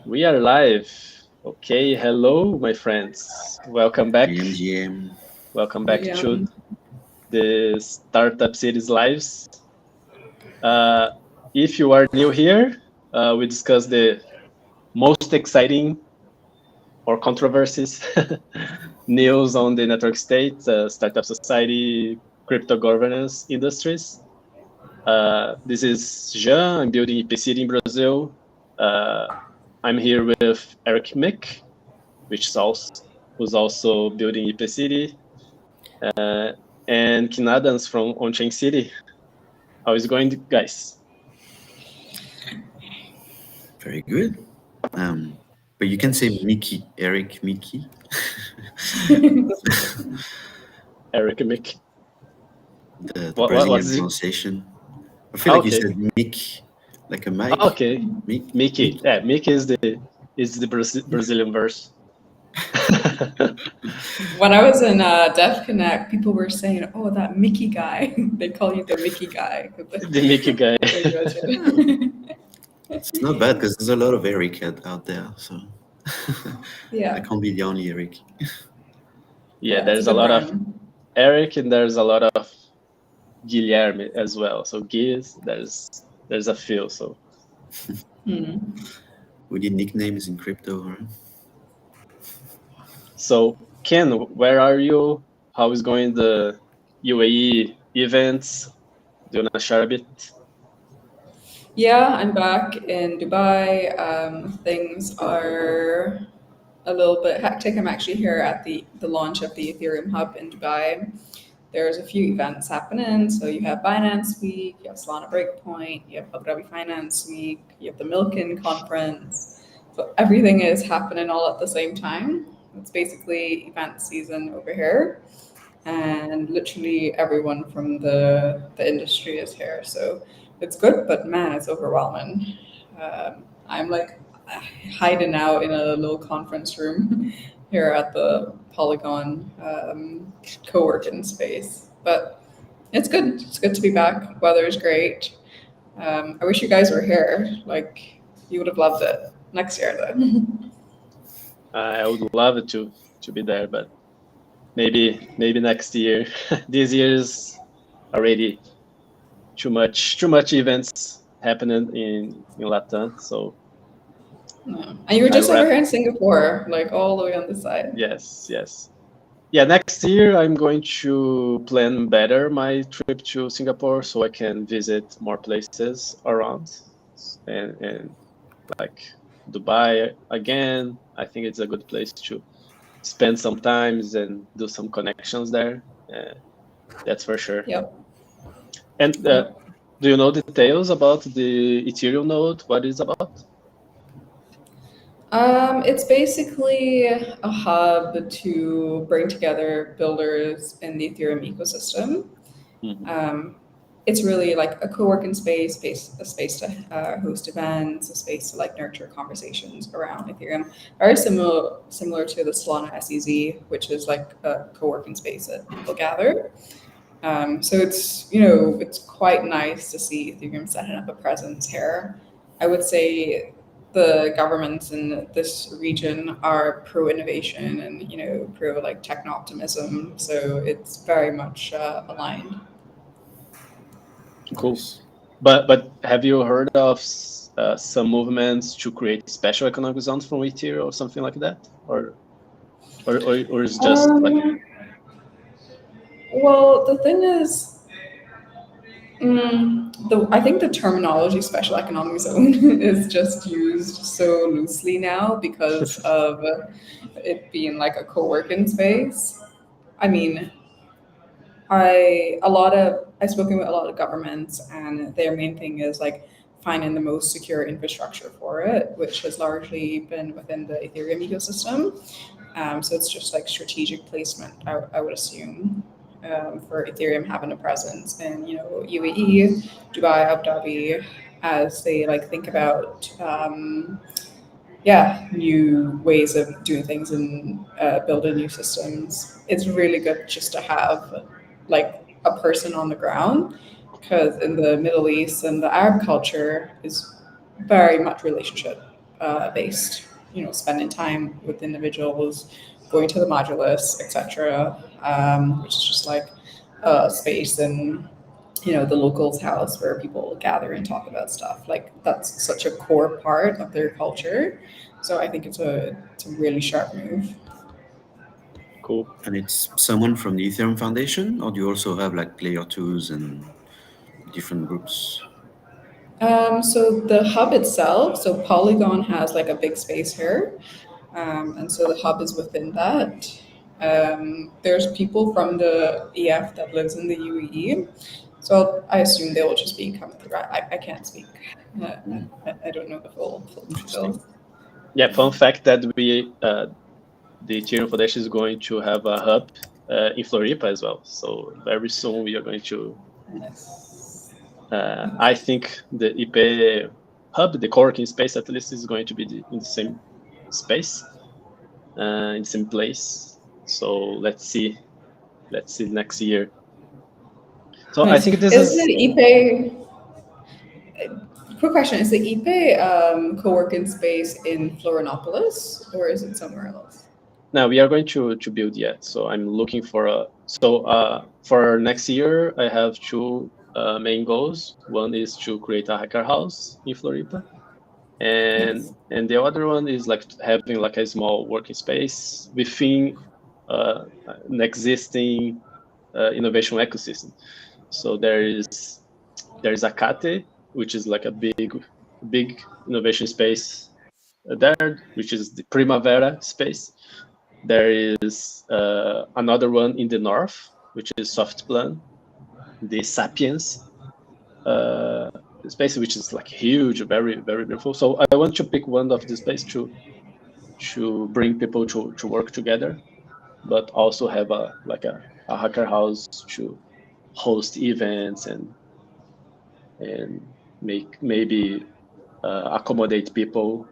We are live. Okay, hello, my friends. Welcome back. GM. Welcome back Yeah. to the Startup Cities Lives. Uh, if you are new here, we discuss the most exciting or controversies news on the network state, startup society, crypto governance industries. This is Jean. I'm building IP City in Brazil. Uh, I'm here with Eric Mick, which is also who's also building IP City, uh, and Kinadans from On-Chain City. How is it going, guys? Very good. Um, but you can say Mickey, Eric Mickey. Eric Mick. The What Brazilian is it? pronunciation. I feel Ah, like you okay. said Mick, like a Ah, Mike. okay. Mick, Mickey. Mickey. Yeah, Mickey is the Brazilian verse. When I was in Def Connect, people were saying, "Oh, that Mickey guy." They call you the Mickey guy. The Mickey guy. When you mentioned. It's not bad because there's a lot of Eric out there, so I Yeah, can't be the only Eric. Yeah, yeah, it's a there's a good lot of brand. Eric and there's a lot of Guilherme as well. So Giz, there's a few. So Hmm. We need nicknames in crypto, right? Ken, where are you? How is going the UAE events? Do you wanna share a bit? Yeah, I'm back in Dubai. Things are a little bit hectic. I'm actually here at the launch of the Ethereum Hub in Dubai. There's a few events happening. So you have Binance Week, you have Solana Breakpoint, you have Abu Dhabi Finance Week, you have the Milken Conference. So everything is happening all at the same time. It's basically event season over here, and literally everyone from the industry is here. So it's good, but man, it's overwhelming. I'm like hiding out in a little conference room here at the Polygon co-working space. But it's good. It's good to be back. Weather's great. I wish you guys were here. Like you would have loved it. Next year though. I would love it to be there, but maybe next year. This year is already too much events happening in Latam. So No. And you were I just over wrap. here in Singapore, like all the way on this side. Yes. Yeah, next year I'm going to plan better my trip to Singapore so I can visit more places around and like Dubai again. I think it's a good place to spend some times and do some connections there. That's for sure. Yep. And Yep. do you know details about the Ethereum node? What it's about? It's basically a hub to bring together builders in the Ethereum ecosystem. Mhm. Um, it's really like a co-working a space to host events, a space to like nurture conversations around Ethereum. Very similar to the Solana SEZ, which is like a co-working space that people gather. So it's quite nice to see Ethereum setting up a presence here. I would say the governments in this region are pro innovation and pro like techno optimism. So it's very much aligned. Cool. Nice. But have you heard of some movements to create special economic zones from Ethereum or something like that? Or is just like Um, well, the thing is, I think the terminology special economic zone is just used so loosely now because of it being like a co-working space. I mean, I've spoken with a lot of governments, and their main thing is like finding the most secure infrastructure for it, which has largely been within the Ethereum ecosystem. So it's just like strategic placement, I would assume, for Ethereum having a presence in UAE, Dubai, Abu Dhabi, as they like think about new ways of doing things and building new systems. It's really good just to have like a person on the ground because in the Middle East and the Arab culture is very much relationship. based, spending time with individuals, going to the modulus, etc., which is just like a space in the locals' house where people gather and talk about stuff. Like that's such a core part of their culture. So I think it's a really sharp move. Cool. And it's someone from the Ethereum Foundation, or do you also have like layer twos and different groups? So the hub itself, so Polygon has like a big space here, and so the hub is within that. There's people from the EF that lives in the UAE, so I assume they will just be coming through. I can't speak. I don't know the full details. Yeah, fun fact that the Ethereum Foundation is going to have a hub in Floripa as well. So very soon we are going to. I think the IP hub, the co-working space at least, is going to be in the same space, in the same place. So let's see next year. So I think this is. the IPE. Quick question: is the IPE co-working space in Florianopolis or is it somewhere else? Now we are going to build yet. So I'm looking for for next year I have two main goals. One is to create a hacker house in Floripa, and the other one is like having like a small working space within an existing innovation ecosystem. So there is Akate, which is like a big innovation space there, which is the Primavera space. There is another one in the north, which is Softplan, the Sapiens space, which is like huge, very, very beautiful. So I want to pick one of the space to bring people to work together, but also have a hacker house to host events and maybe accommodate people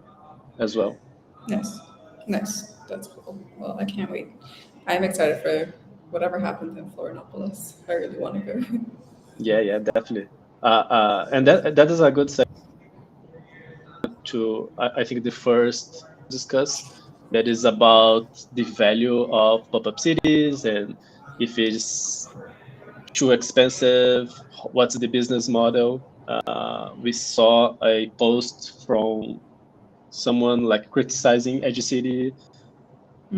as well. Nice. That's cool. Well, I can't wait. I'm excited for whatever happens in Florianopolis. I really want to go. Yeah, definitely. And that is a good segue to I think the first discuss, that is about the value of pop-up cities and if it's too expensive, what's the business model. We saw a post from someone like criticizing Edge City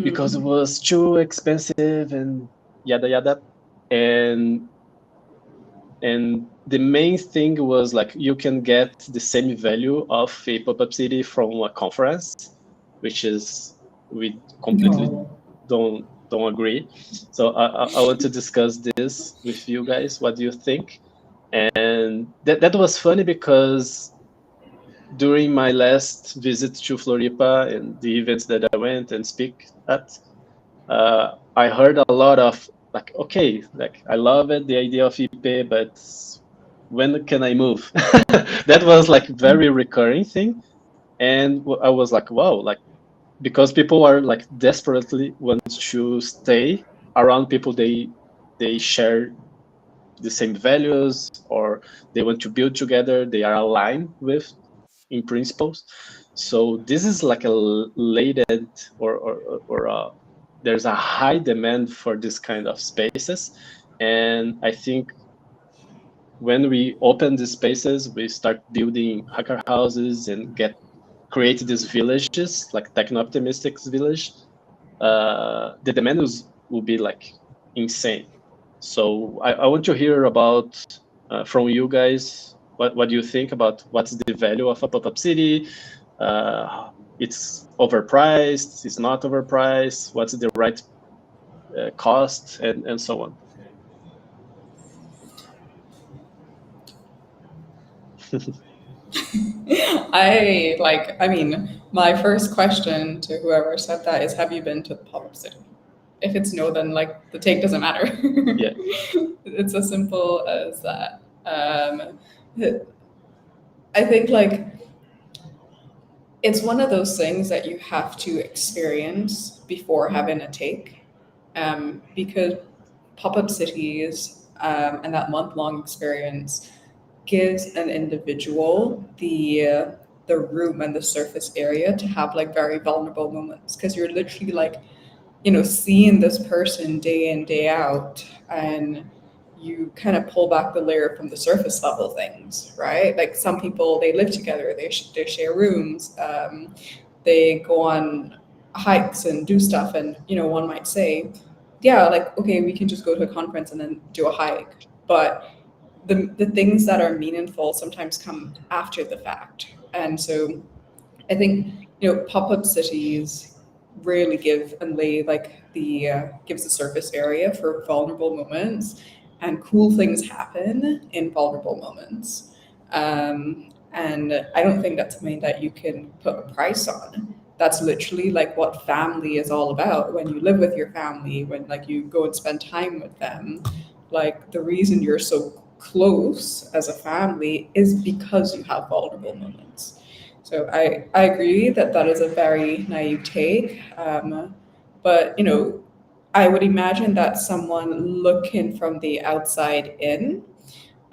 because it was too expensive and yada yada, and the main thing was like you can get the same value of a pop-up city from a conference, which is we completely don't agree. So I want to discuss this with you guys. What do you think? And that was funny because during my last visit to Floripa and the events that I went and speak at, I heard a lot of like, okay, like I love it, the idea of IP, but when can I move? That was like very recurring thing. And I was like, wow, like, because people are like desperately want to stay around people they share the same values, or they want to build together, they are aligned with in principles. So this is like a latent or there's a high demand for this kind of spaces. And I think when we open these spaces, we start building hacker houses and create these villages like Techno-Optimistics village. The demand will be like insane. So I want to hear about from you guys, what do you think about what's the value of a pop-up city? It's overpriced, it's not overpriced, what's the right cost, and so on. My first question to whoever said that is, have you been to the pop-up city? If it's no, then like the take doesn't matter. Yeah. It's as simple as that. I think like it's one of those things that you have to experience before having a take, because pop-up cities and that month-long experience gives an individual the the room and the surface area to have like very vulnerable moments, because you're literally like, you know, seeing this person day in, day out, and you kind of pull back the layer from the surface level things, right? Like some people, they live together, they share rooms, they go on hikes and do stuff, and you know, one might say, yeah, like, okay, we can just go to a conference and then do a hike, but the things that are meaningful sometimes come after the fact. And so I think, you know, pop-up cities really give and lay like the gives the surface area for vulnerable moments, and cool things happen in vulnerable moments. And I don't think that's something that you can put a price on. That's literally like what family is all about. When you live with your family, when like you go and spend time with them, like the reason you're so close as a family is because you have vulnerable moments. So I agree that that is a very naive take. But, you know, I would imagine that someone looking from the outside in,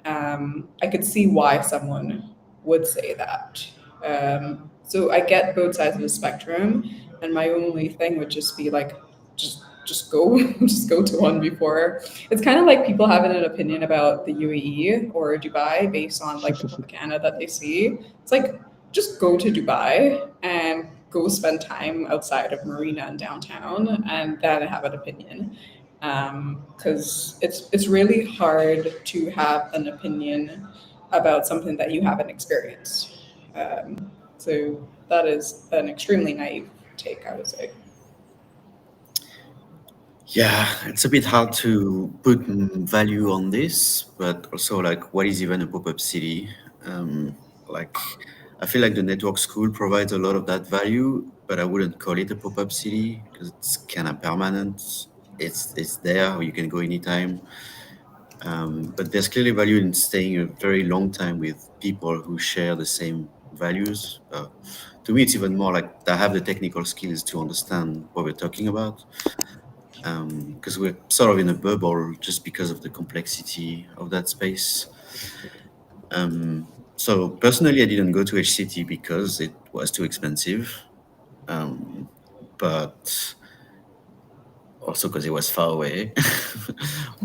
I could see why someone would say that. So I get both sides of the spectrum, and my only thing would just be like, just go, just go to one before. It's kind of like people having an opinion about the UAE or Dubai based on like the propaganda that they see. It's like, just go to Dubai and go spend time outside of Marina and downtown, and then have an opinion. Because it's really hard to have an opinion about something that you haven't experienced. So that is an extremely naive take, I would say. Yeah, it's a bit hard to put value on this, but also like, what is even a pop-up city? Like, I feel like the network school provides a lot of that value, but I wouldn't call it a pop-up city because it's kind of permanent. It's there, you can go anytime. But there's clearly value in staying a very long time with people who share the same values. To me, it's even more like they have the technical skills to understand what we're talking about. Because we're sort of in a bubble just because of the complexity of that space. So personally, I didn't go to HCT because it was too expensive, but also because it was far away.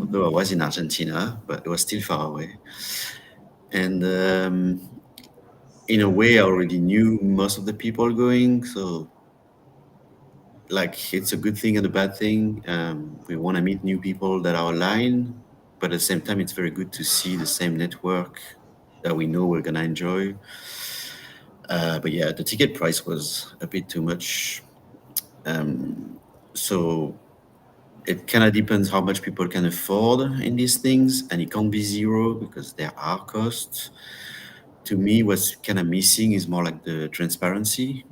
Although I was in Argentina, but it was still far away. And in a way, I already knew most of the people going, so like, it's a good thing and a bad thing. We want to meet new people that are aligned, but at the same time, it's very good to see the same network that we know we're gonna enjoy. But yeah, the ticket price was a bit too much. So it kind of depends how much people can afford in these things, and it can't be zero because there are costs. To me, what's kind of missing is more like the transparency,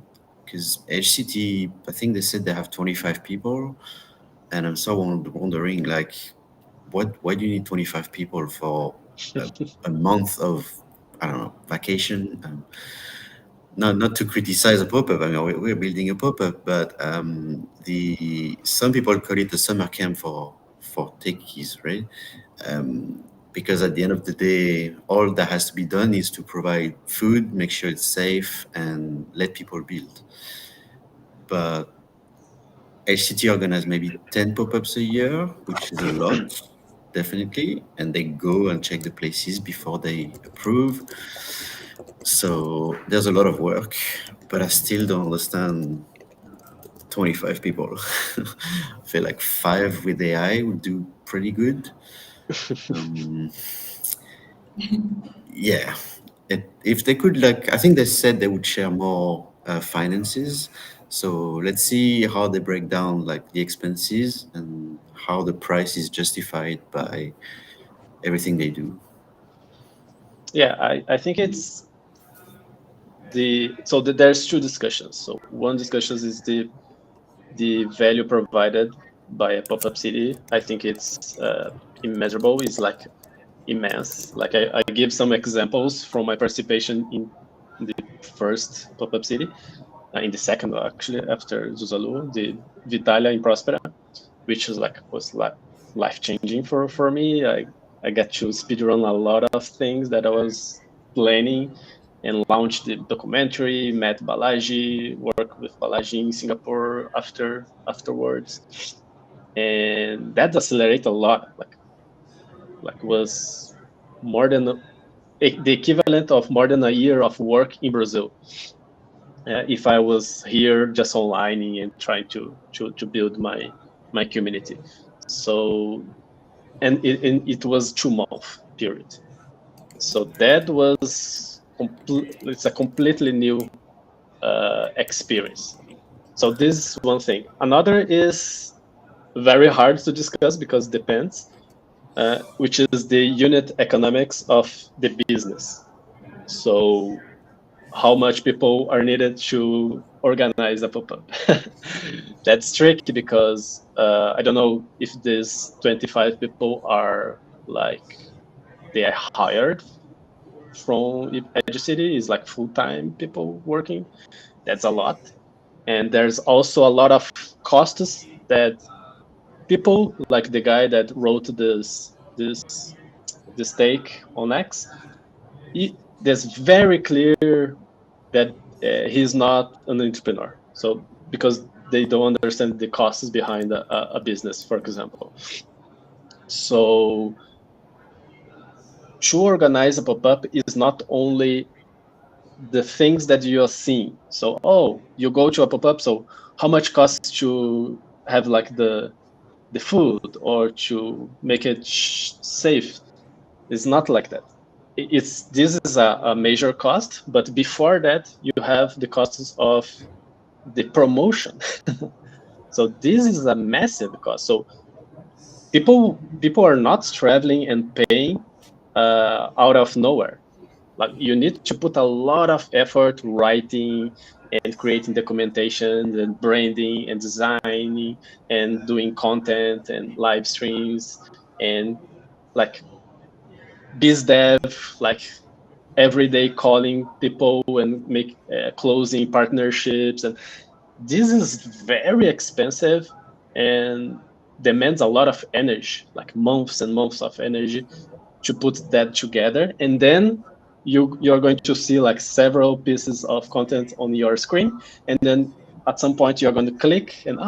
because HCT, I think they said they have 25 people, and I'm so wondering, like, why do you need 25 people for a month of, I don't know, vacation? Not to criticize a pop-up. I mean, we're building a pop-up, but some people call it a summer camp for techies, right? Because at the end of the day, all that has to be done is to provide food, make sure it's safe, and let people build. But HCT organizes maybe 10 pop-ups a year, which is a lot, definitely, and they go and check the places before they approve. So there's a lot of work, but I still don't understand 25 people. I feel like 5 with AI would do pretty good. Yeah, if they could, like, I think they said they would share more finances. So let's see how they break down like the expenses and how the price is justified by everything they do. Yeah, I think it's there's two discussions. So one discussion is the value provided by a pop-up city. I think it's immeasurable. It's like immense. Like I give some examples from my participation in the first pop-up city, in the second actually after Zuzalu, the Vitalia in Prospera, which was life-changing for me. I got to speedrun a lot of things that I was planning and launched the documentary, met Balaji, worked with Balaji in Singapore afterwards. And that accelerated a lot. Like was more than the equivalent of more than a year of work in Brazil. If I was here just online and trying to build my community. So and it was 2 month period. So that was it's a completely new experience. So this is one thing. Another is very hard to discuss because depends, which is the unit economics of the business. So how much people are needed to organize a pop-up. That's tricky because I don't know if these 25 people are like they are hired from EduCity, is like full-time people working. That's a lot. And there's also a lot of costs that people like the guy that wrote this take on X, there's very clear that he's not an entrepreneur. So because they don't understand the costs behind a business, for example. So to organize a pop-up is not only the things that you are seeing. So, you go to a pop-up, so how much costs to have like the food or to make it safe? It's not like that. This is a major cost, but before that you have the costs of the promotion. So this is a massive cost. So people are not traveling and paying out of nowhere. Like you need to put a lot of effort writing and creating documentation and branding and designing and doing content and live streams and like biz dev, like every day calling people and make closing partnerships. And this is very expensive and demands a lot of energy, like months and months of energy to put that together. And then you're going to see like several pieces of content on your screen, and then at some point you're going to click and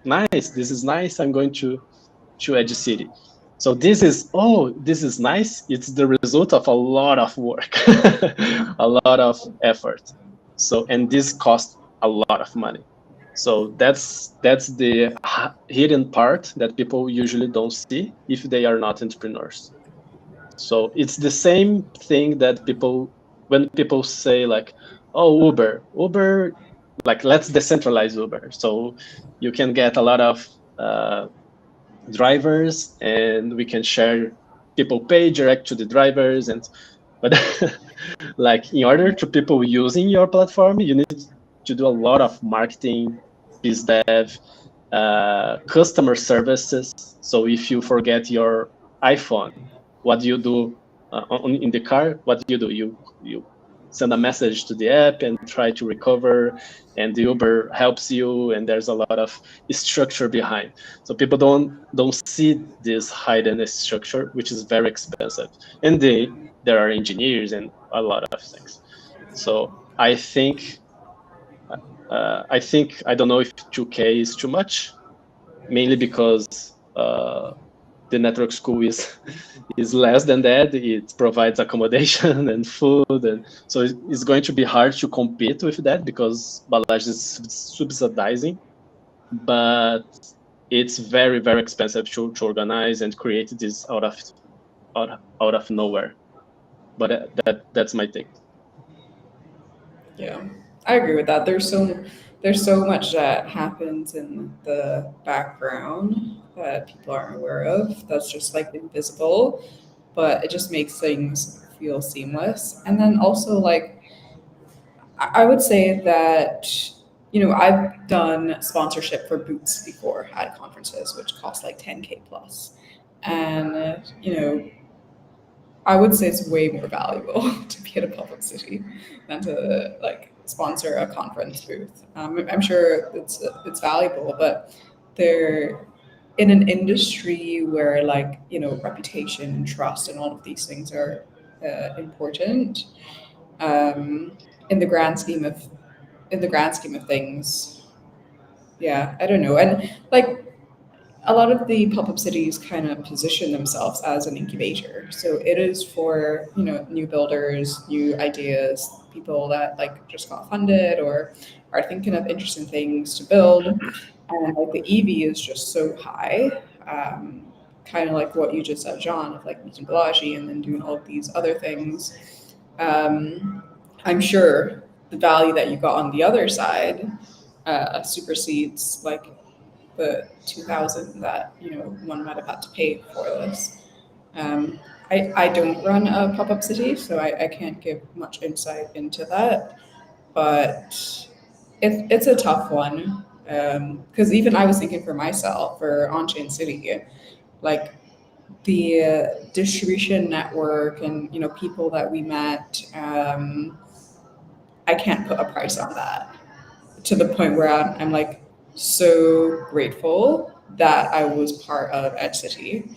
nice, this is nice, I'm going to EduCity. So this is nice. It's the result of a lot of work, a lot of effort. So and this costs a lot of money. So that's the hidden part that people usually don't see if they are not entrepreneurs. So it's the same thing that when people say like, oh, Uber, like let's decentralize Uber. So you can get a lot of drivers and we can share, people pay direct to the drivers. But like in order to people using your platform, you need to do a lot of marketing, biz dev, customer services. So if you forget your iPhone, what do you do in the car? What do? You send a message to the app and try to recover, and the Uber helps you, and there's a lot of structure behind. So people don't see this hidden structure, which is very expensive, and there are engineers and a lot of things. So I think I don't know if 2K is too much, mainly because the network school is less than that. It provides accommodation and food, and so it's going to be hard to compete with that because Balaji is subsidizing. But it's very, very expensive to organize and create this out of nowhere. But that's my take. Yeah, I agree with that. There's so much that happens in the background that people aren't aware of. That's just like invisible, but it just makes things feel seamless. And then also like I would say that I've done sponsorship for booths before at conferences, which cost like 10K plus, and I would say it's way more valuable to be at a public city than to like sponsor a conference booth. I'm sure it's valuable, but they're in an industry where reputation and trust and all of these things are important. in the grand scheme of things. Yeah, I don't know. And like a lot of the pop-up cities kind of position themselves as an incubator. So it is for, new builders, new ideas, people that like just got funded or are thinking of interesting things to build. And like the EV is just so high. Kind of like what you just said, John, of like meeting Balaji and then doing all of these other things. I'm sure the value that you got on the other side supersedes like the 2,000 that one might have had to pay for this. I don't run a pop-up city, so I can't give much insight into that, but it's a tough one because even I was thinking for myself for on-chain city, like the distribution network and people that we met, I can't put a price on that to the point where I'm like so grateful that I was part of Edge City.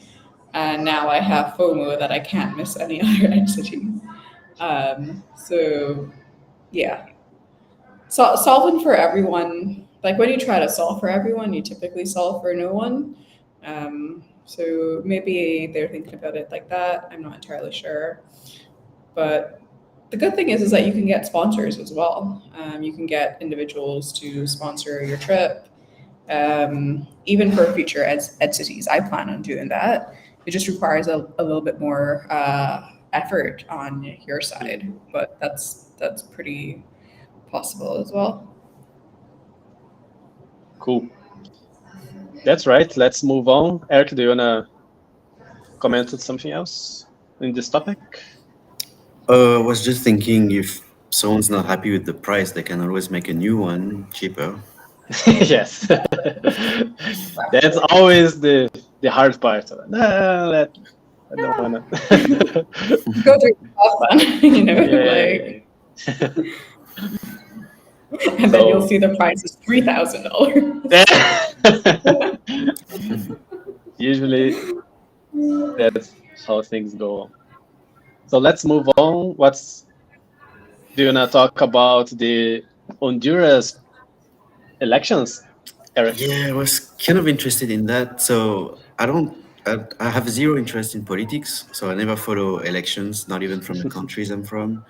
And now I have FOMO that I can't miss any other Edge City. So yeah, solving for everyone. Like when you try to solve for everyone, you typically solve for no one. So maybe they're thinking about it like that. I'm not entirely sure. But the good thing is that you can get sponsors as well. You can get individuals to sponsor your trip, even for future ed cities. I plan on doing that. It just requires a little bit more effort on your side, but that's pretty possible as well. Cool. That's right. Let's move on. Eric, do you wanna comment on something else in this topic? I was just thinking if someone's not happy with the price, they can always make a new one cheaper. Yes. That's always the hard part. I don't wanna. Go through the Yeah. and then you'll see the price is $3,000. Usually, that's how things go. So let's move on. Do you wanna talk about the Honduras elections, Eric? Yeah, I was kind of interested in that. So I have zero interest in politics, so I never follow elections, not even from the countries I'm from.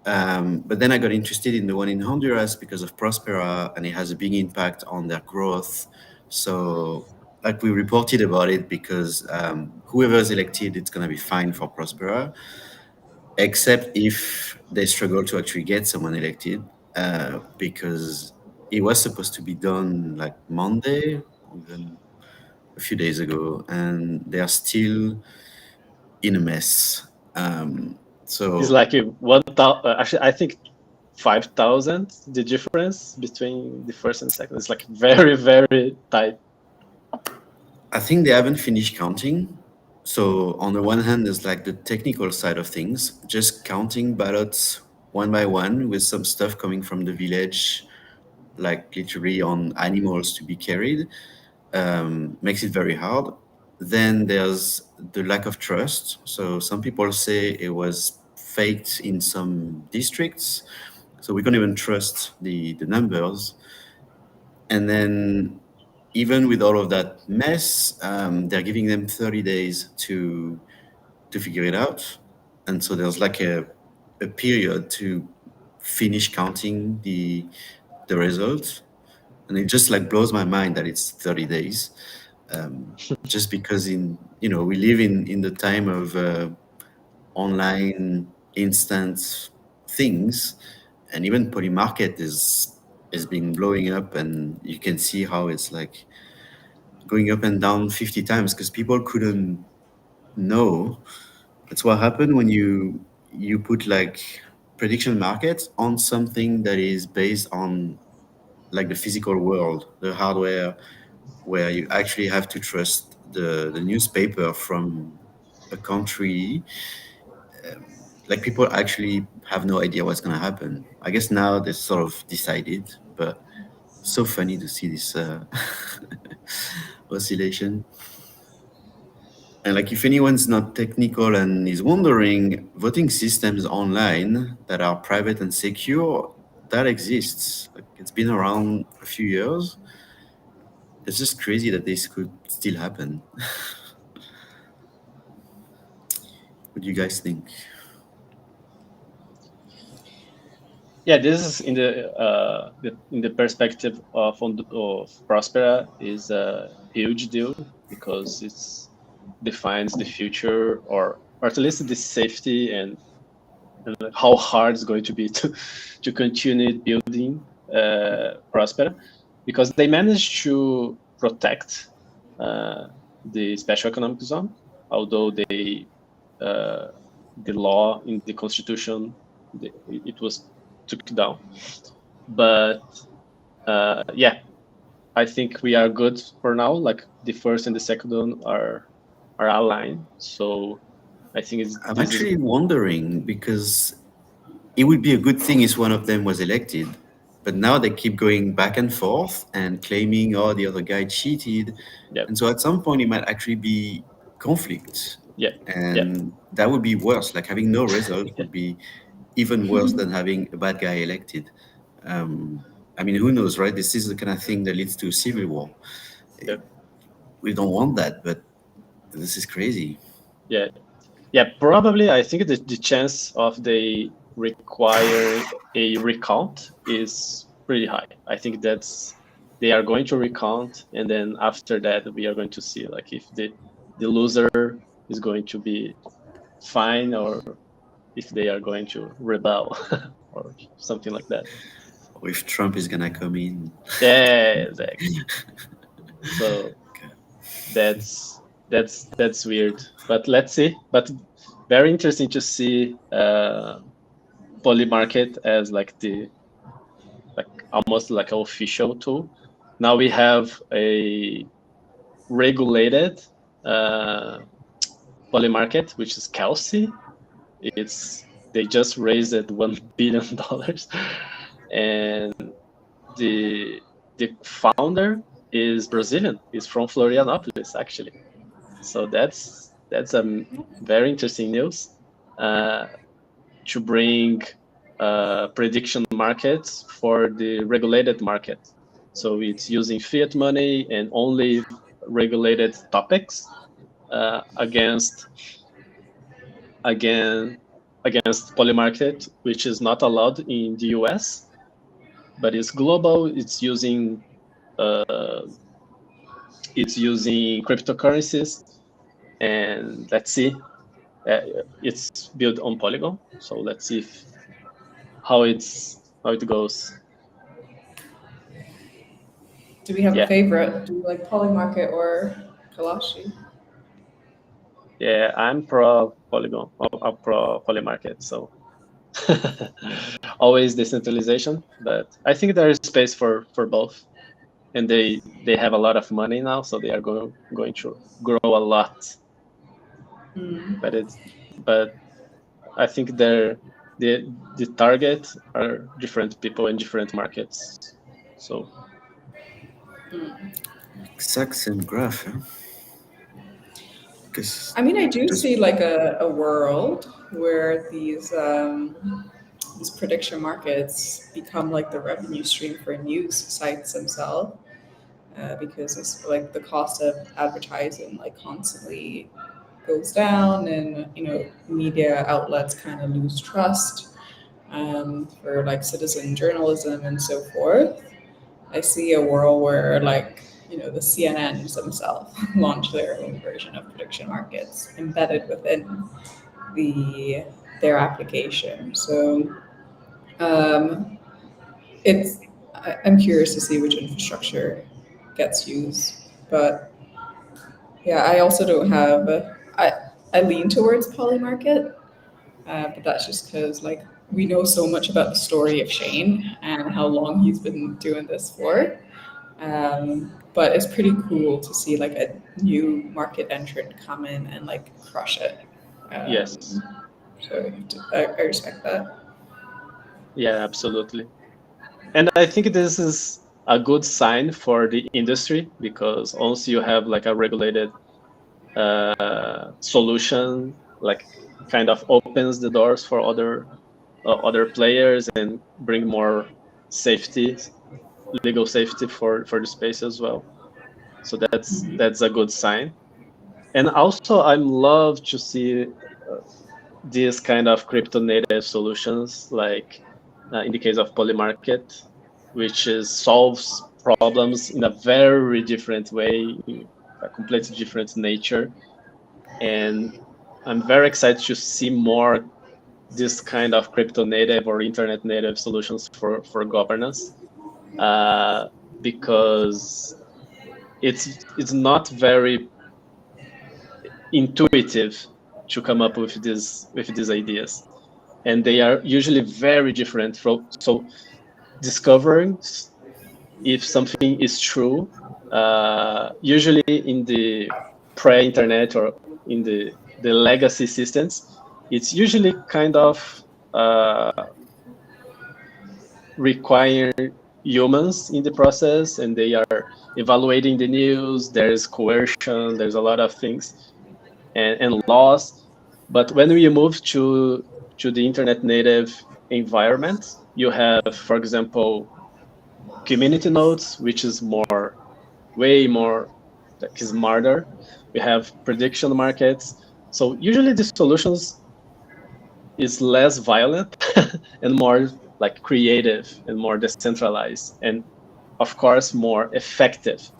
But then I got interested in the one in Honduras because of Prospera, and it has a big impact on their growth. So, like we reported about it, because whoever is elected, it's going to be fine for Prospera, except if they struggle to actually get someone elected, because it was supposed to be done like Monday, even a few days ago, and they are still in a mess. So It's like 1,000. Actually, I think 5,000. The difference between the first and second is like very, very tight. I think they haven't finished counting. So on the one hand, there's like the technical side of things, just counting ballots one by one with some stuff coming from the village, like literally on animals to be carried, makes it very hard. Then there's the lack of trust. So some people say it was faked in some districts. So we can't even trust the numbers. And then even with all of that mess, they're giving them 30 days to figure it out. And so there's like a period to finish counting the results. And it just like blows my mind that it's 30 days. Just because we live in the time of online instant things, and even Polymarket is being blowing up, and you can see how it's like going up and down 50 times because people couldn't know. That's what happened when you put like prediction markets on something that is based on like the physical world, the hardware, where you actually have to trust the newspaper from a country. Like people actually have no idea what's going to happen. I guess now they sort of decided, but so funny to see this oscillation. And like, if anyone's not technical and is wondering, voting systems online that are private and secure, that exists. Like, it's been around a few years. It's just crazy that this could still happen. What do you guys think? Yeah, this is in the perspective of Prospera is a huge deal because it's defines the future or at least the safety and how hard it's going to be to continue building Prospera, because they managed to protect the special economic zone, although they the law in the constitution it was took down. But yeah, I think we are good for now. Like the first and the second one are aligned. So I think I'm actually wondering, because it would be a good thing if one of them was elected, but now they keep going back and forth and claiming, oh, the other guy cheated. Yep. And so at some point it might actually be conflict. Yeah. And that would be worse. Like, having no result would be even worse than having a bad guy elected. I mean, who knows, right? This is the kind of thing that leads to civil war. Yep. We don't want that, but this is crazy. Yeah. Yeah, probably I think the chance of they require a recount is pretty high. I think they are going to recount, and then after that we are going to see like if the loser is going to be fine or if they are going to rebel or something like that. Or if Trump is gonna come in. Yeah, exactly. So that's weird, but let's see. But very interesting to see Polymarket as like almost like an official tool. Now we have a regulated Polymarket, which is Kelsey. They just raised $1 billion, and the founder is Brazilian. He's from Florianopolis, actually. So that's a very interesting news to bring prediction markets for the regulated market. So it's using fiat money and only regulated topics against Polymarket, which is not allowed in the US, but it's global. It's using cryptocurrencies, and let's see. It's built on Polygon, so let's see how it goes. Do we have a favorite? Do you like Polymarket or Kalashi? Yeah, I'm pro Polygon. I'm pro Polymarket. So always decentralization, but I think there is space for both, and they have a lot of money now, so they are going to grow a lot. But I think the target are different people in different markets. So exact same graph. I mean, I do see like a world where these prediction markets become like the revenue stream for news sites themselves, because it's like the cost of advertising like constantly goes down, and media outlets kind of lose trust for like citizen journalism and so forth. I see a world where like the CNNs themselves launch their own version of prediction markets embedded within their application. So I'm curious to see which infrastructure gets used, but yeah, I also don't have. I lean towards Polymarket, but that's just because like we know so much about the story of Shane and how long he's been doing this for. But it's pretty cool to see like a new market entrant come in and like crush it. Yes. So I respect that. Yeah, absolutely. And I think this is a good sign for the industry, because once you have like a regulated solution, like kind of opens the doors for other players and bring more safety, legal safety for the space as well. So that's a good sign. And also, I love to see these kind of crypto native solutions, like in the case of Polymarket, which is solves problems in a very different way, a completely different nature. And I'm very excited to see more this kind of crypto native or internet native solutions for governance, uh, because it's not very intuitive to come up with these ideas, and they are usually very different from. So discovering if something is true, usually in the pre-internet or in the legacy systems, it's usually kind of uh, require humans in the process, and they are evaluating the news. There's coercion, there's a lot of things, and laws. But when we move to the internet native environment, you have, for example, community nodes, which is way more like smarter. We have prediction markets. So usually the solutions is less violent and more like creative and more decentralized, and of course more effective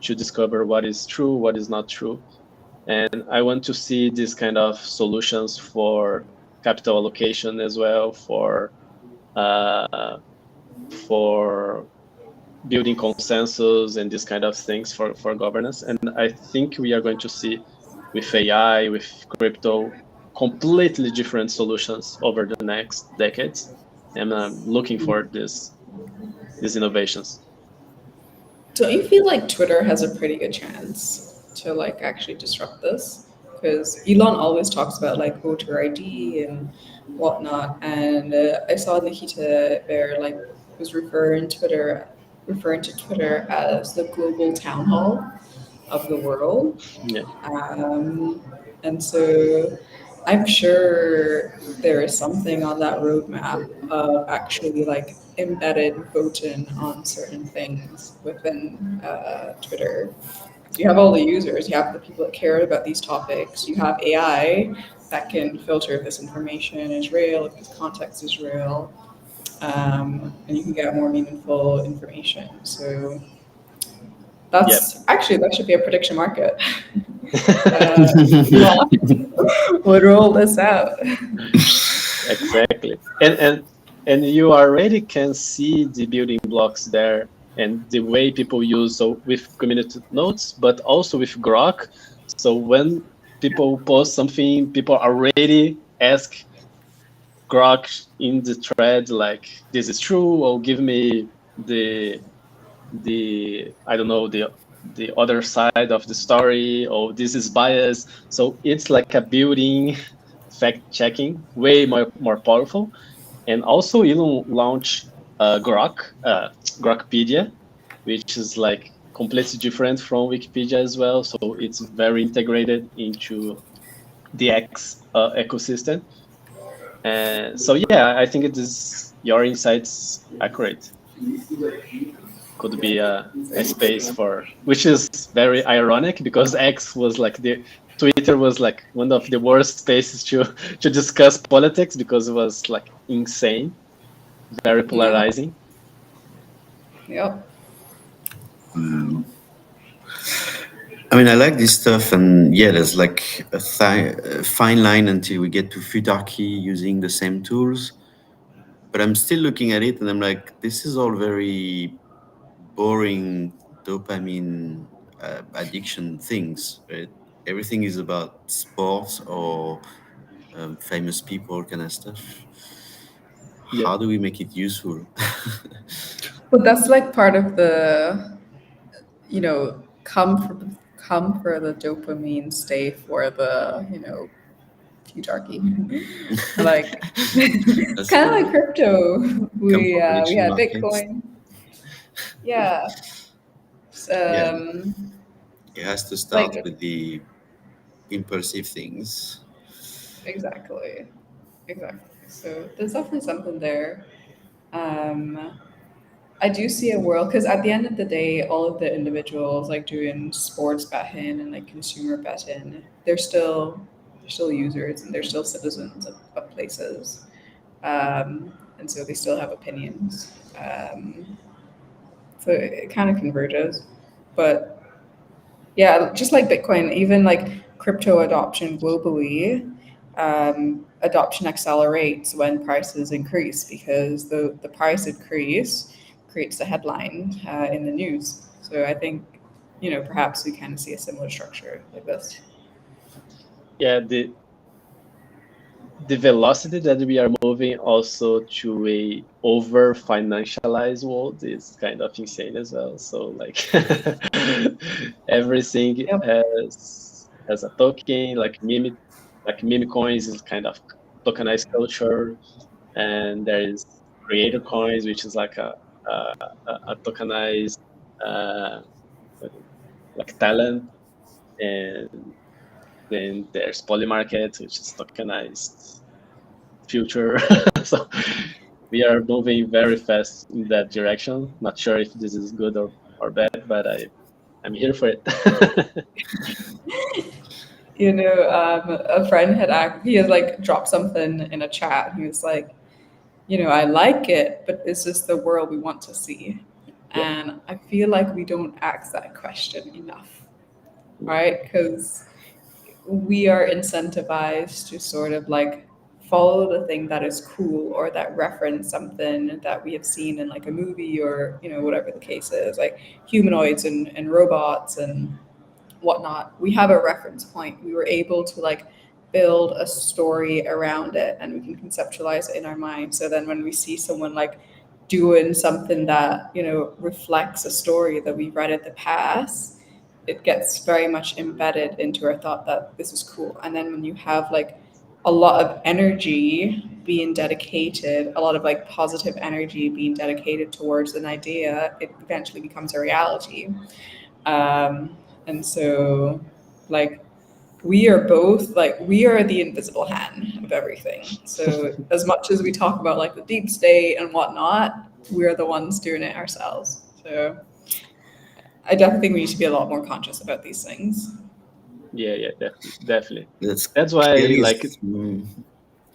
to discover what is true, what is not true. And I want to see these kind of solutions for capital allocation as well, for building consensus and these kind of things for governance. And I think we are going to see with AI, with crypto, completely different solutions over the next decades. And I'm looking for these innovations. Don't you feel like Twitter has a pretty good chance to like actually disrupt this? Because Elon always talks about like voter ID and whatnot, and I saw Nikita Bear like was referring to Twitter as the global town hall of the world. Yeah. And so I'm sure there is something on that roadmap of actually like embedded voting on certain things within Twitter. You have all the users, you have the people that care about these topics, you have AI that can filter if this information is real, if this context is real, and you can get more meaningful information. So that's actually that should be a prediction market. Would roll this out. Exactly. And you already can see the building blocks there and the way people use, so with community notes, but also with Grok. So when people post something, people already ask Grok in the thread like, this is true, or give me the I don't know, the other side of the story, or this is biased. So it's like a building fact checking, way more powerful. And also Elon launched Grokpedia, which is like completely different from Wikipedia as well. So it's very integrated into the X ecosystem. And so yeah, I think it is your insights accurate. Could be a space for, which is very ironic because X was like Twitter was like one of the worst spaces to discuss politics because it was like insane, very polarizing. Yep. I mean, I like this stuff, and yeah, there's like a fine line until we get to Futarchy using the same tools. But I'm still looking at it, and I'm like, this is all very boring dopamine addiction things, right? Everything is about sports or famous people kind of stuff. Yeah. How do we make it useful? But that's like part of the, come for the dopamine, stay for the, futarchy. Like it's kind of like crypto. We had Bitcoin. Yeah. It has to start like- with the impulsive things. Exactly. So there's definitely something there. Um, I do see a world because at the end of the day, all of the individuals like doing sports betting and like consumer betting, they're still users and they're still citizens of places, and so they still have opinions. So it kind of converges, but yeah, just like Bitcoin, even like crypto adoption globally, adoption accelerates when prices increase because the price increase creates a headline in the news. So I think, perhaps we kind of see a similar structure like this. Yeah, the velocity that we are moving also to a over financialized world is kind of insane as well. So like everything Yep. has a token, like meme coins is kind of tokenized culture, and there is creator coins, which is like a tokenized uh, like talent, and then there's Polymarket, which is tokenized future. So we are moving very fast in that direction. Not sure if this is good or bad, but I'm here for it. A friend he had like dropped something in a chat. He was like, I like it, but is this the world we want to see? Yeah. And I feel like we don't ask that question enough, right? Because we are incentivized to sort of like follow the thing that is cool or that reference something that we have seen in like a movie or, whatever the case is, like humanoids and robots and whatnot. We have a reference point. We were able to like build a story around it and we can conceptualize it in our mind. So then when we see someone like doing something that, reflects a story that we've read in the past, it gets very much embedded into our thought that this is cool. And then when you have like a lot of energy being dedicated, a lot of like positive energy being dedicated towards an idea, it eventually becomes a reality. And so, like, we are the invisible hand of everything. So, as much as we talk about like the deep state and whatnot, we're the ones doing it ourselves. So, I definitely think we need to be a lot more conscious about these things. Yeah, definitely. That's That's why, clearly like,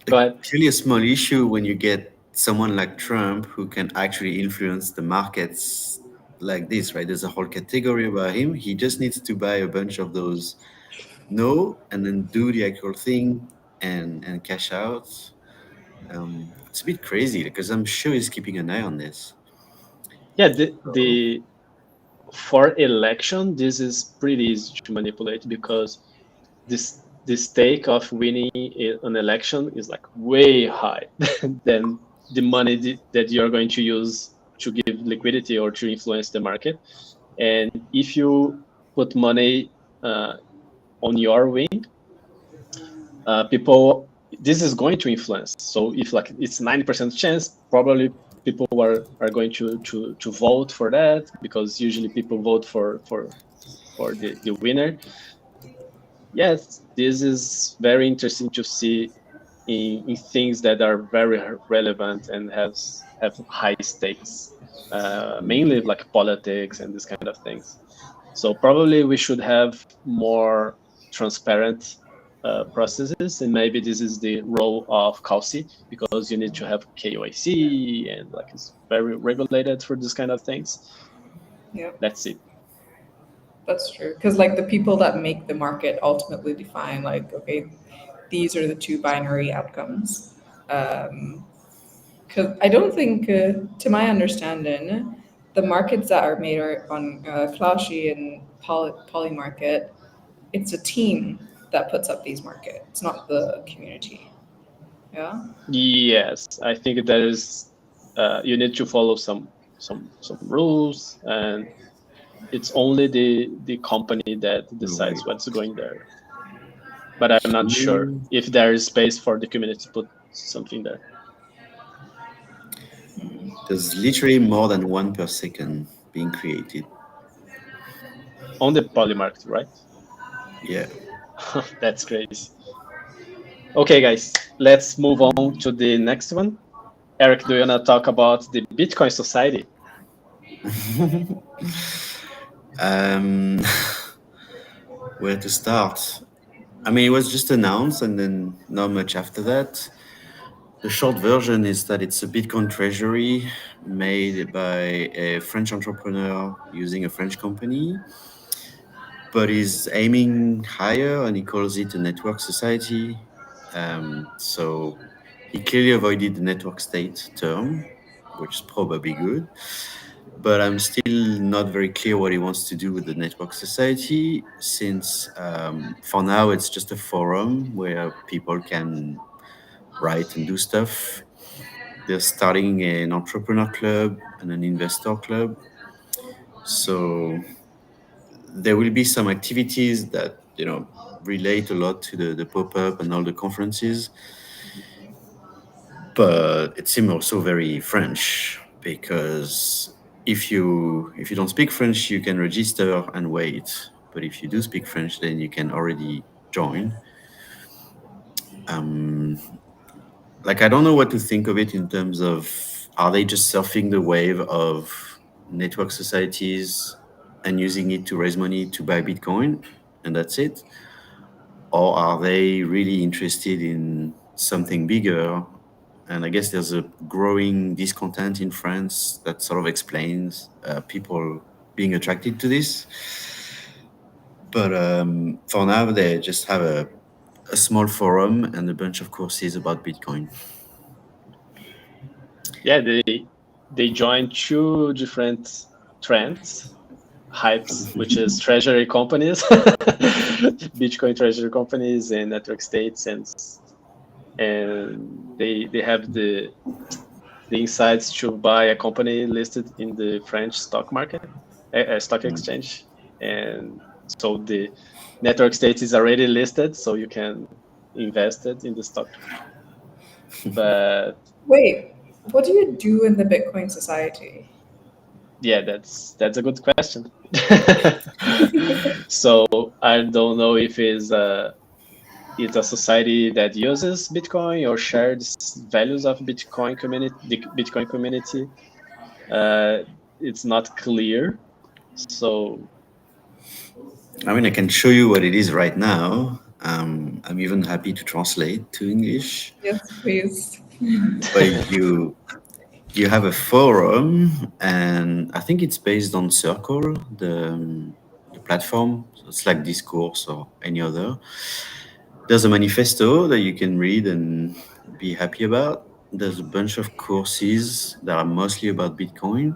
go ahead. clearly a small issue when you get someone like Trump who can actually influence the markets like this, right? There's a whole category about him. He just needs to buy a bunch of those no and then do the actual thing and cash out. It's a bit crazy because I'm sure he's keeping an eye on this. Yeah, the for election, this is pretty easy to manipulate because the stake of winning an election is like way high than the money that you're going to use to give liquidity or to influence the market. And if you put money on your wing, people, this is going to influence. So if like it's 90% chance, probably people are going to vote for that, because usually people vote for the winner. Yes, this is very interesting to see in things that are very relevant and have high stakes, mainly like politics and this kind of things. So probably we should have more transparent processes, and maybe this is the role of Kalsi, because you need to have KYC and like it's very regulated for this kind of things. Yeah, Let's see. that's true. Because like the people that make the market ultimately define like, okay, these are the two binary outcomes. Because I don't think, to my understanding, the markets that are made on Clashy and Polymarket, it's a team that puts up these markets. It's not the community. Yeah. Yes, I think that is you need to follow some rules, and it's only the company that decides Right. what's going there. But I'm not sure if there is space for the community to put something there. There's literally more than one per second being created. On the poly market, right? Yeah. That's crazy. Okay, guys, let's move on to the next one. Eric, do you want to talk about the Bitcoin Society? Um, where to start? I mean, it was just announced and then not much after that. The short version is that it's a Bitcoin treasury made by a French entrepreneur using a French company, but is aiming higher and he calls it a network society. So he clearly avoided the network state term, which is probably good. But I'm still not very clear what he wants to do with the network society, since for now it's just a forum where people can write and do stuff. They're starting an entrepreneur club and an investor club. So there will be some activities that, relate a lot to the pop-up and all the conferences. But it seems also very French because if you don't speak French, you can register and wait. But if you do speak French, then you can already join. Like, I don't know what to think of it in terms of, are they just surfing the wave of network societies and using it to raise money to buy Bitcoin, and that's it? Or are they really interested in something bigger? And I guess there's a growing discontent in France that sort of explains people being attracted to this. But for now, they just have a small forum and a bunch of courses about Bitcoin. Yeah, they joined two different trends, hypes, which is treasury companies, Bitcoin treasury companies, and network states, and they have the insights to buy a company listed in the French stock market, stock exchange, and so the network state is already listed, so you can invest it in the stock. But Wait, what do you do in the Bitcoin Society? yeah, that's a good question. So I don't know if it's a society that uses Bitcoin or shares values of Bitcoin community. The Bitcoin community, it's not clear. So I mean, I can show you what it is right now. I'm even happy to translate to English. Yes, please. But you have a forum, and I think it's based on Circle, the platform. So it's like Discourse or any other. There's a manifesto that you can read and be happy about. There's a bunch of courses that are mostly about Bitcoin.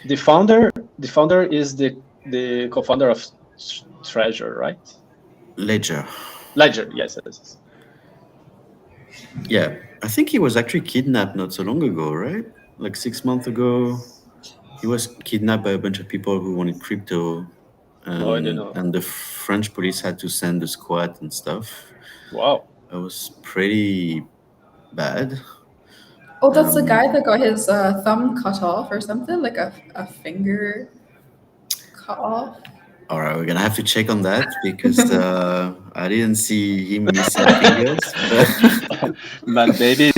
the founder is the co-founder of Treasure, right? Ledger. Ledger, yes, yes. Yeah, I think he was actually kidnapped not so long ago, right? Like 6 months ago, he was kidnapped by a bunch of people who wanted crypto, Oh, I don't know. and the French police had to send a squad and stuff. Wow. It was pretty bad. Oh, that's the guy that got his thumb cut off or something, like a finger cut off. All right, we're gonna have to check on that because I didn't see him missing fingers. But maybe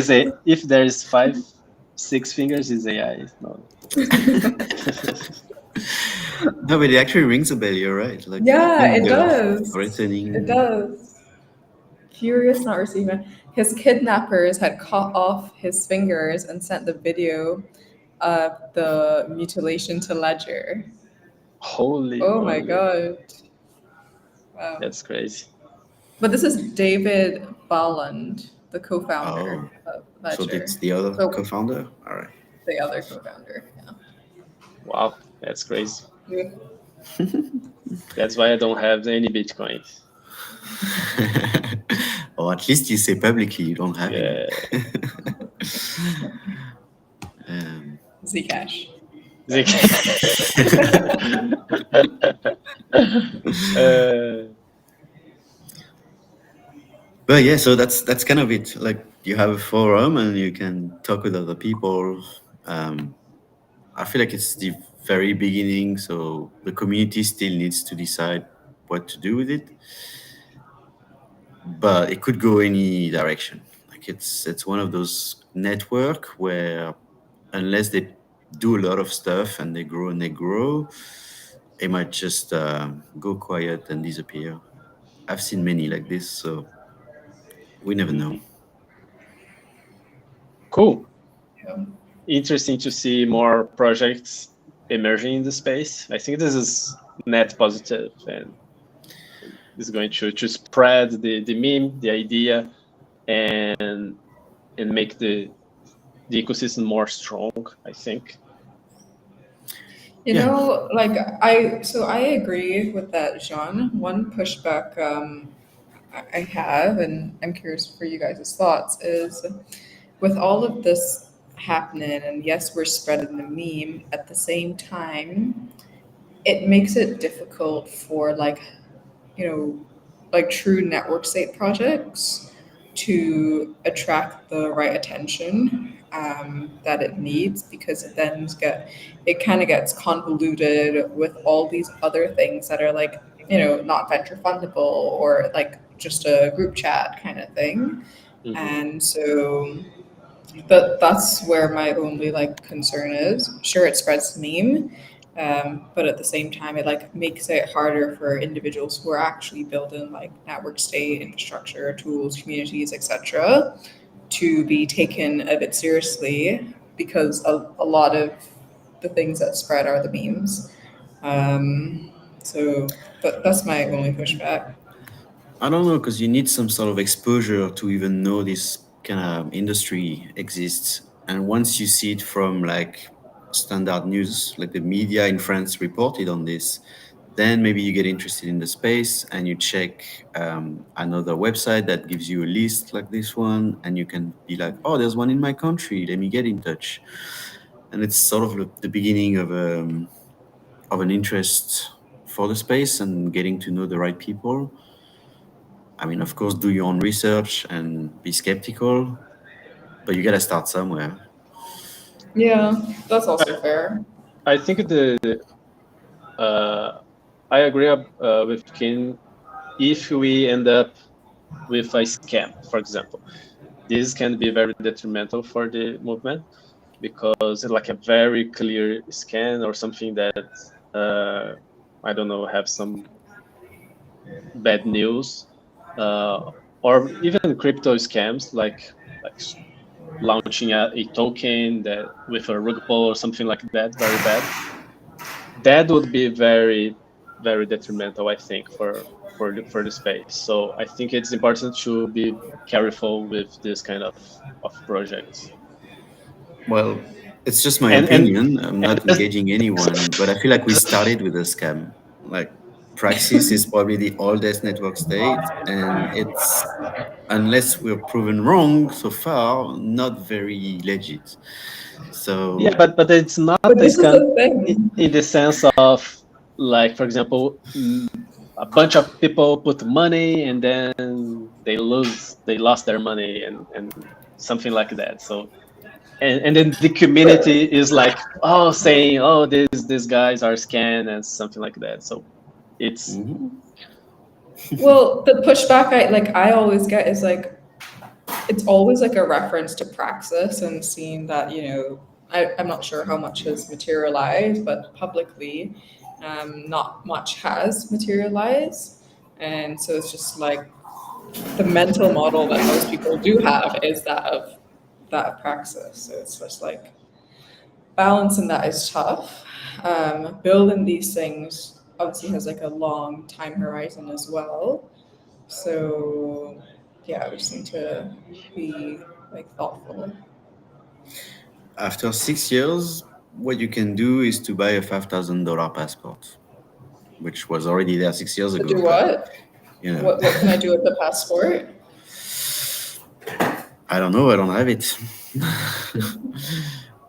if there's 6 fingers, is AI. No. No, but it actually rings a bell. You're right. Like, Yeah, it finger does. threatening. It does. Curious not receiving. His kidnappers had cut off his fingers and sent the video of the mutilation to Ledger. Holy Oh my moly. god. Wow. That's crazy. But this is David Balland, the co-founder Oh, of Ledger. so it's the other So- co-founder. All right. The other co-founder. Yeah. Wow, that's crazy. Yeah. That's why I don't have any Bitcoin. Or at least you say publicly you don't have Yeah. any. Zcash. But yeah, so that's kind of it. Like, you have a forum and you can talk with other people. I feel like it's the very beginning, so the community still needs to decide what to do with it. but it could go any direction. Like it's one of those network where unless they do a lot of stuff and they grow, it might just go quiet and disappear. I've seen many like this, so we never know. Cool. Yeah. Interesting to see more projects emerging in the space. I think this is net positive and is going to spread the meme, the idea, and make the ecosystem more strong, I think. You Yeah. know, like I agree with that, Jean. One pushback I have, and I'm curious for you guys' thoughts, is with all of this happening, and yes, we're spreading the meme at the same time, it makes it difficult for like true network state projects to attract the right attention that it needs, because it kind of gets convoluted with all these other things that are like not venture fundable or like just a group chat kind of thing. Mhm. And so that's where my only like concern is. Sure, it spreads the meme, but at the same time, it like makes it harder for individuals who are actually building like network state infrastructure, tools, communities, etc., to be taken a bit seriously, because a lot of the things that spread are the memes. So that's my only pushback. I don't know, because you need some sort of exposure to even know this kind of industry exists. And once you see it from like standard news, like the media in France reported on this, then maybe you get interested in the space and you check another website that gives you a list like this one, and you can be like, oh, there's one in my country. Let me get in touch. And it's sort of the beginning of an interest for the space and getting to know the right people. I mean, of course, do your own research and be skeptical, but you gotta start somewhere. Yeah, that's also fair. I think I agree with Ken. If we end up with a scam, for example, this can be very detrimental for the movement, because it's like a very clear scan or something that I don't know, have some bad news, or even crypto scams like launching a token that with a rug pull or something like that, very bad. That would be very very detrimental, I think, for the space. So I think it's important to be careful with this kind of projects. Well, it's just my And opinion. I'm not just, engaging anyone, but I feel like we started with a scam. Like Praxis is probably the oldest network state, and it's unless we're proven wrong so far, not very legit. yeah, So but it's not But a this is scam the thing. in the sense of, like, for example, a bunch of people put money and then they lost their money, and something like that. So and then the community is like, oh, saying, oh, these guys are scam and something like that. So it's mhm. Well, the pushback I always get is like it's always like a reference to Praxis and seeing that, I'm not sure how much has materialized, but publicly, not much has materialized. And so it's just like the mental model that most people do have is that of Praxis. So it's just like balancing that is tough. Building these things obviously has like a long time horizon as well. So yeah, we just need to be like thoughtful. After 6 years, what you can do is to buy a $5,000 passport, which was already there 6 years To ago, do but what? you know. What can I do with the passport? I don't know. I don't have it.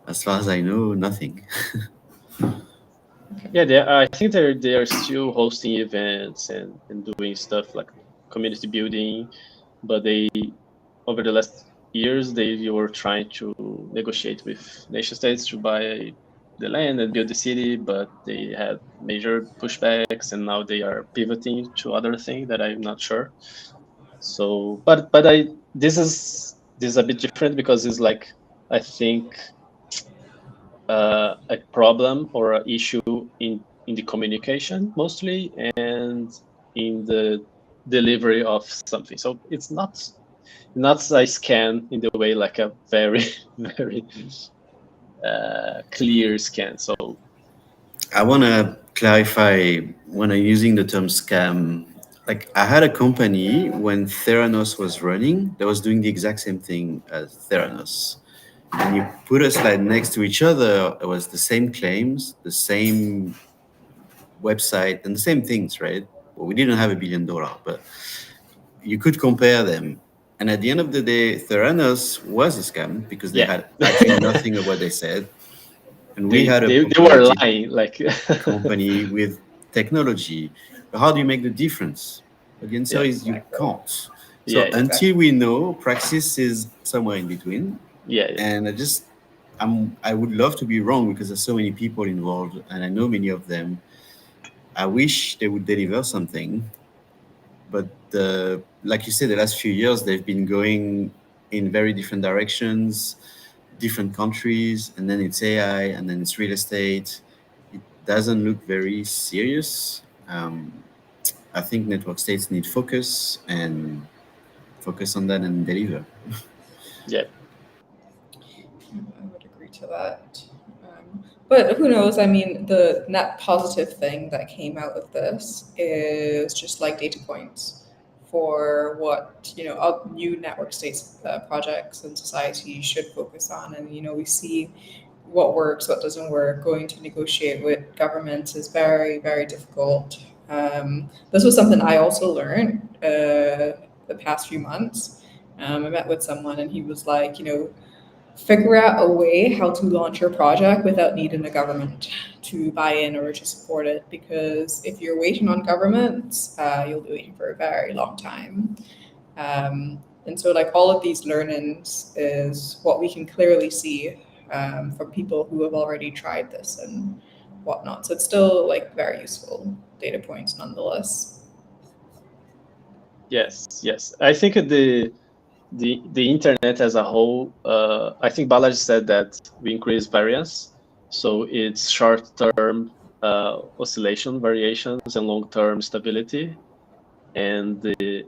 As far as I know, nothing. yeah, I think they are still hosting events and doing stuff like community building, but they, over the last years, they were trying to negotiate with nation states to buy the land and build the city, but they had major pushbacks, and now they are pivoting to other things that I'm not sure. So, but this is a bit different because it's like, I think, a problem or an issue in the communication mostly, and in the delivery of something. So it's not a scan in the way like a very very clear scan. So I want to clarify when I'm using the term scam. Like, I had a company when Theranos was running that was doing the exact same thing as Theranos. And you put us like next to each other, it was the same claims, the same website, and the same things, right? Well, we didn't have $1 billion, but you could compare them. And at the end of the day, Theranos was a scam because they yeah, had actually nothing of what they said. And we they, had a they were proprietary lying like company with technology. How do you make the difference? But the answer yeah, is you Exactly. can't. yeah, So yeah, until we know, praxis is somewhere in between. yeah, yeah. And I would love to be wrong because there's so many people involved, and I know many of them. I wish they would deliver something, but like you said, the last few years they've been going in very different directions, different countries, and then it's AI, and then it's real estate. It doesn't look very serious. I think network states need focus on that and deliver. Yeah. I would agree to that. But who knows? I mean, the net positive thing that came out of this is just like data points for what new network states projects and society should focus on, and we see what works, what doesn't work. Going to negotiate with governments is very, very difficult. This was something I also learned the past few months. I met with someone, and he was like, figure out a way how to launch your project without needing a government to buy in or to support it. Because if you're waiting on governments, you'll be waiting for a very long time. And so, like, all of these learnings is what we can clearly see from people who have already tried this and whatnot. So it's still like very useful data points nonetheless. Yes, yes. I think the internet as a whole, I think Balaji said that we increase variance. So it's short-term oscillation variations and long-term stability. And the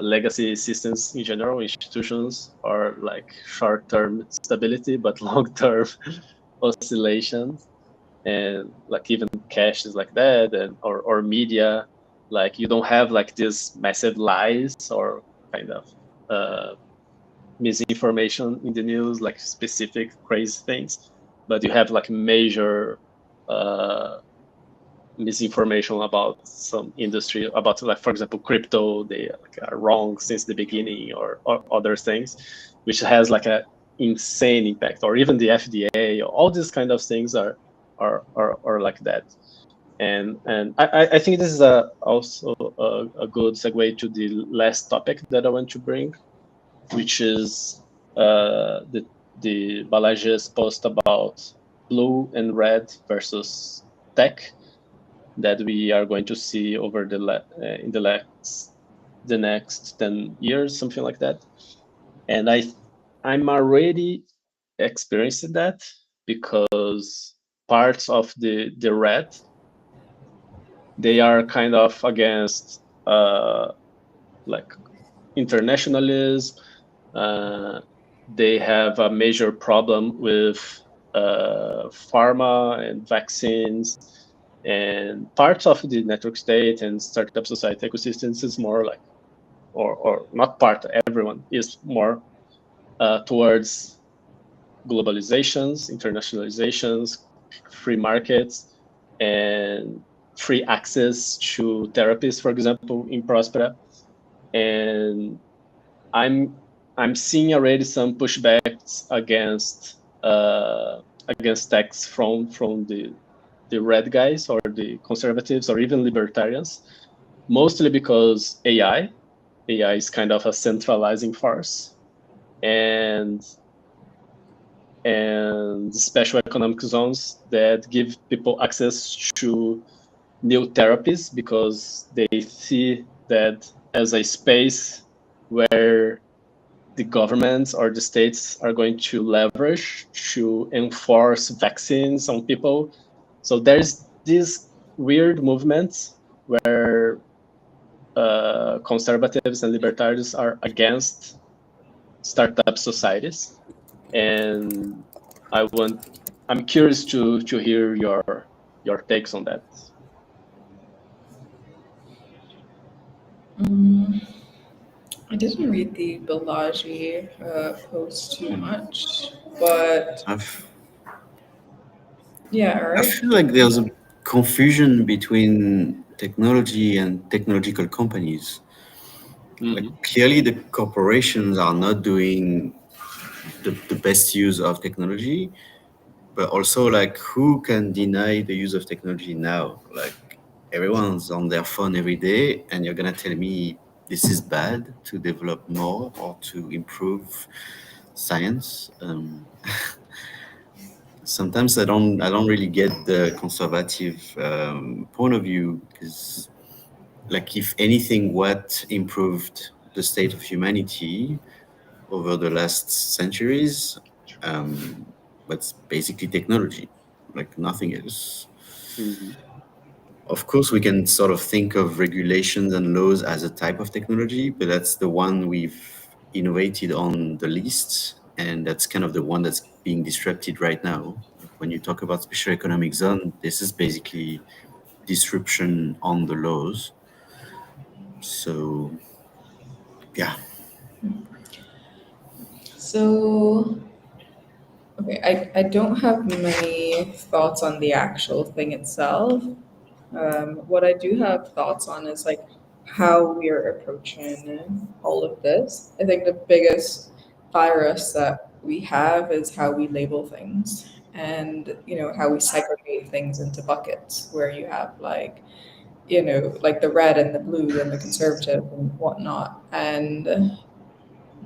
legacy systems in general, institutions, are like short-term stability, but long-term oscillations. And like even cash is like that, and or media, like you don't have like these massive lies or kind of misinformation in the news, like specific crazy things, but you have like major misinformation about some industry, about, like, for example, crypto. They like are wrong since the beginning, or other things, which has like a insane impact. Or even the FDA, all these kind of things are like that. And I think this is also a good segue to the last topic that I want to bring, which is the Balaji's post about blue and red versus tech that we are going to see over in the next 10 years, something like that. And I'm already experiencing that, because parts of the red, they are kind of against like internationalism. They have a major problem with pharma and vaccines, and parts of the network state and startup society ecosystems is more like, or not part, everyone is more towards globalizations, internationalizations, free markets, and free access to therapies, for example, in Prospera. And I'm seeing already some pushbacks against tax from the red guys, or the conservatives, or even libertarians, mostly because AI is kind of a centralizing force, and special economic zones that give people access to new therapies, because they see that as a space where the governments or the states are going to leverage to enforce vaccines on people. So there's this weird movement where conservatives and libertarians are against startup societies, and I'm curious to hear your takes on that. I didn't read the Balaji post too much, but yeah, all I right. feel like there's a confusion between technology and technological companies. Like clearly the corporations are not doing the best use of technology, but also like who can deny the use of technology now? Like everyone's on their phone every day, and you're gonna tell me this is bad to develop more or to improve science. Sometimes I don't really get the conservative point of view, because like if anything, what improved the state of humanity over the last centuries, that's basically technology, like nothing else. Of course, we can sort of think of regulations and laws as a type of technology, but that's the one we've innovated on the least, and that's kind of the one that's being disrupted right now. When you talk about special economic zone, this is basically disruption on the laws. So, yeah. So, okay, I don't have many thoughts on the actual thing itself. What I do have thoughts on is like how we are approaching all of this. I think the biggest virus that we have is how we label things, and how we segregate things into buckets where you have like like the red and the blue and the conservative and whatnot. And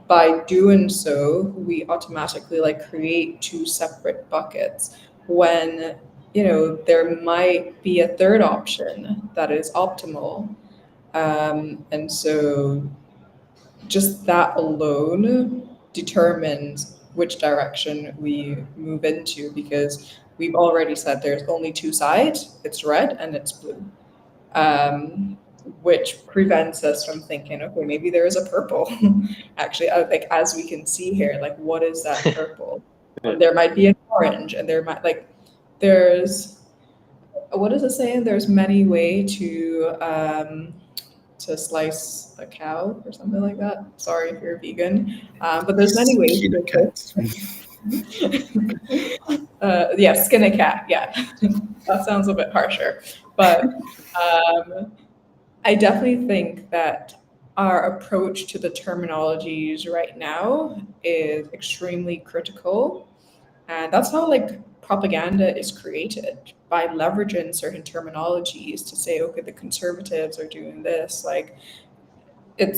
by doing so, we automatically like create two separate buckets when there might be a third option that is optimal. And so just that alone determines which direction we move into, because we've already said there's only two sides, it's red and it's blue. Which prevents us from thinking, okay, maybe there is a purple. Actually, like as we can see here, like what is that purple? There might be an orange, and there might there's what is it saying? There's many ways to slice a cow or something like that. Sorry if you're vegan, but there's many ways Skin to a cat. yeah, skin a cat. Yeah, that sounds a bit harsher, but I definitely think that our approach to the terminologies right now is extremely critical. And that's how like propaganda is created, by leveraging certain terminologies to say, okay, the conservatives are doing this. Like it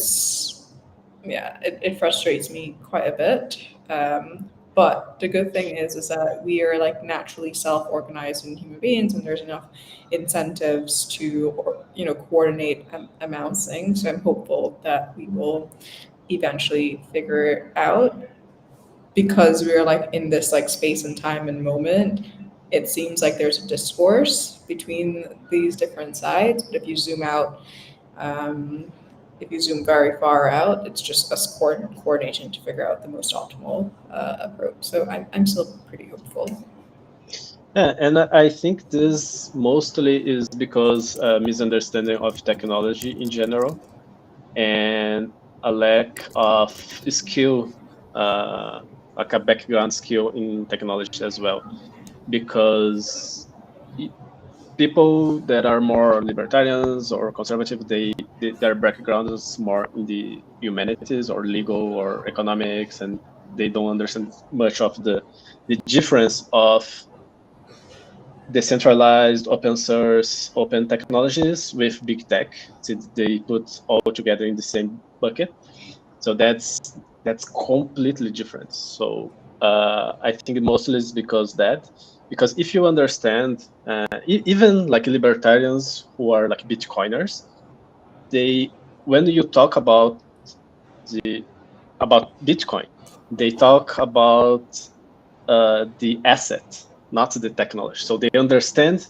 frustrates me quite a bit. But the good thing is that we are like naturally self-organizing human beings, and there's enough incentives to coordinate amounts things. So I'm hopeful that we will eventually figure it out, because we're like in this like space and time and moment. It seems like there's a discourse between these different sides, but if you zoom out, if you zoom very far out, it's just us coordinating to figure out the most optimal approach. So I'm still pretty hopeful. Yeah, and I think this mostly is because misunderstanding of technology in general, and a lack of skill, like a background skill in technology as well. Because people that are more libertarians or conservative, their background is more in the humanities or legal or economics, and they don't understand much of the difference of decentralized, open source, open technologies with big tech, since they put all together in the same bucket. So that's completely different. So I think mostly it's because if you understand, even like libertarians who are like Bitcoiners, they when you talk about Bitcoin, they talk about the asset, not the technology. So they understand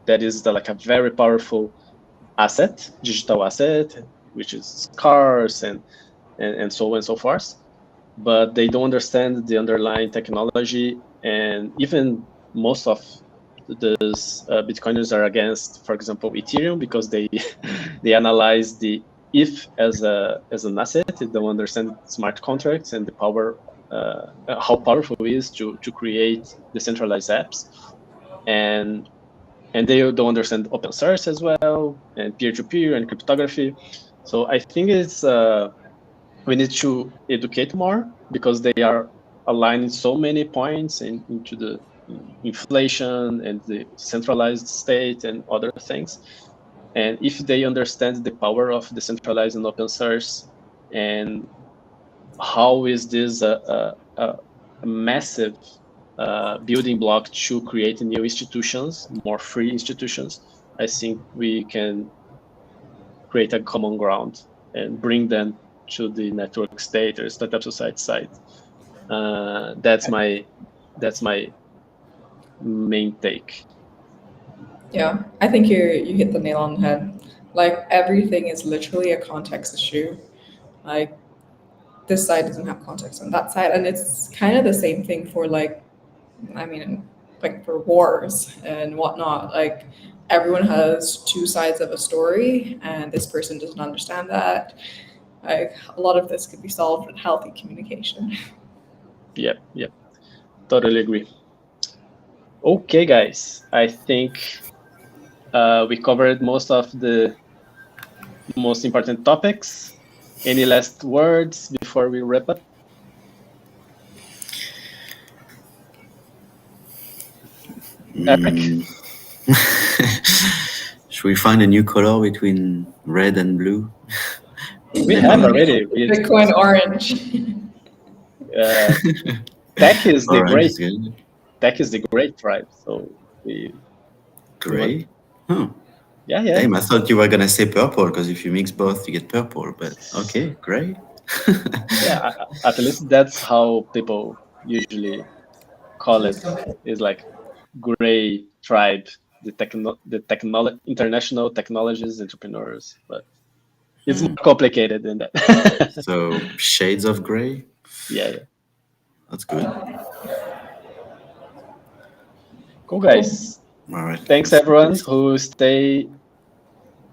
that is like a very powerful asset, digital asset, which is scarce and so on and so forth. But they don't understand the underlying technology, and even most of those Bitcoiners are against, for example, Ethereum, because they they analyze the ETH as an asset. They don't understand smart contracts and the power, how powerful it is to create decentralized apps, and they don't understand open source as well, and peer-to-peer and cryptography. So I think it's we need to educate more, because they are aligning so many points into the inflation and the centralized state and other things. And if they understand the power of decentralized and open source, and how is this a massive building block to create new institutions, more free institutions, I think we can create a common ground and bring them to the network state or startup society side. That's my main take. Yeah, I think you hit the nail on the head. Like everything is literally a context issue. Like this side doesn't have context on that side, and it's kind of the same thing for like, I mean, like for wars and whatnot. Like everyone has two sides of a story, and this person doesn't understand that. Like a lot of this could be solved with healthy communication. Yep, totally agree. Okay, guys, I think we covered most of the most important topics. Any last words before we wrap up? Eric? Should we find a new color between red and blue? We have already. Bitcoin orange. Tech is the Orange great. is good. Tech is the great tribe. So Gray? Huh. Yeah. Damn, I thought you were gonna say purple, because if you mix both, you get purple. But okay, gray. Yeah, at least that's how people usually call it. Is like gray tribe, the international technologies entrepreneurs. But it's more complicated than that. So shades of gray. Yeah. That's good. Cool, guys. All right. Thanks everyone who stay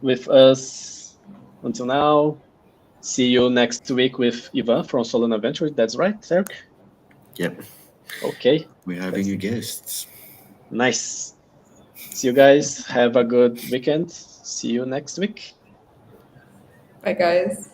with us until now. See you next week with Ivan from Solana Ventures. That's right, Eric? Yep. Okay. We're having new guests. Nice. See you guys. Have a good weekend. See you next week. Bye, guys.